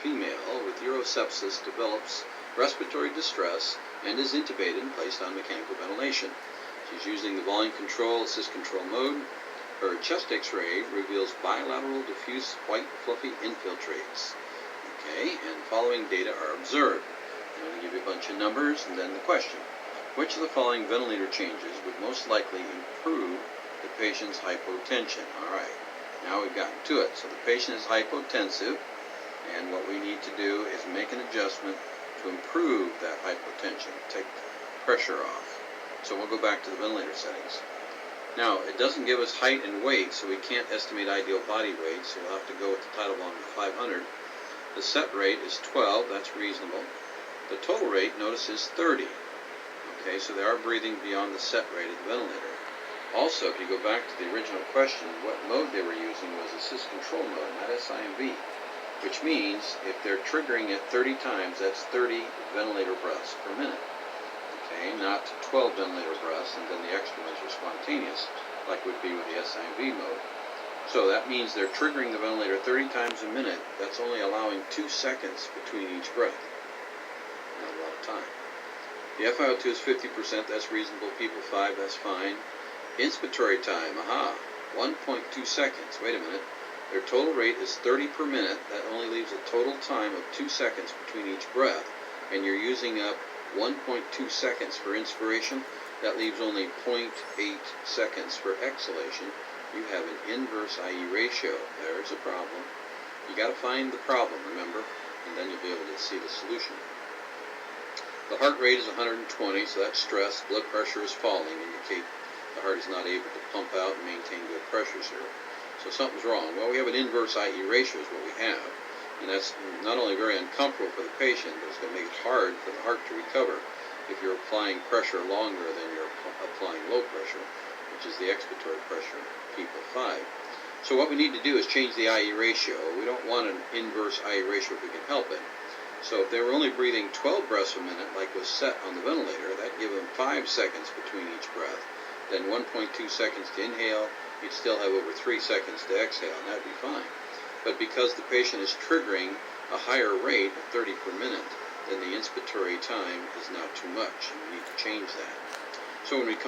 female with urosepsis develops respiratory distress and is intubated and placed on mechanical ventilation. She's using the volume control, assist control mode. Her chest x-ray reveals bilateral diffuse white fluffy infiltrates. Okay, and following data are observed. I'm going to give you a bunch of numbers and then the question. Which of the following ventilator changes would most likely improve the patient's hypotension? All right, now we've gotten to it. So the patient is hypotensive, and what we need to do is make an adjustment to improve that hypotension, take pressure off. So we'll go back to the ventilator settings. Now, it doesn't give us height and weight, so we can't estimate ideal body weight, so we'll have to go with the tidal volume of 500. The set rate is 12, that's reasonable. The total rate, notice, is 30. Okay, so they are breathing beyond the set rate of the ventilator. Also, if you go back to the original question, what mode they were using was assist control mode, not SIMV, which means if they're triggering it 30 times, that's 30 ventilator breaths per minute. Okay, not 12 ventilator breaths, and then the extra ones are spontaneous, like would be with the SIMV mode. So that means they're triggering the ventilator 30 times a minute. That's only allowing 2 seconds between each breath. Not a lot of time. The FiO2 is 50%, that's reasonable. People 5, that's fine. Inspiratory time, 1.2 seconds. Wait a minute. Their total rate is 30 per minute. That only leaves a total time of 2 seconds between each breath. And you're using up 1.2 seconds for inspiration. That leaves only 0.8 seconds for exhalation. You have an inverse IE ratio. There's a problem. You got to find the problem, remember, and then you'll be able to see the solution. The heart rate is 120, so that's stress. Blood pressure is falling, indicate the heart is not able to pump out and maintain good pressures here. So something's wrong. Well, we have an inverse IE ratio is what we have, and that's not only very uncomfortable for the patient, but it's going to make it hard for the heart to recover if you're applying pressure longer than you're applying low pressure, which is the expiratory pressure, people 5. So what we need to do is change the IE ratio. We don't want an inverse IE ratio if we can help it. So if they were only breathing 12 breaths a minute, like was set on the ventilator, that'd give them 5 seconds between each breath. Then 1.2 seconds to inhale, you'd still have over 3 seconds to exhale, and that'd be fine. But because the patient is triggering a higher rate of 30 per minute, then the inspiratory time is not too much, and we need to change that. So when we come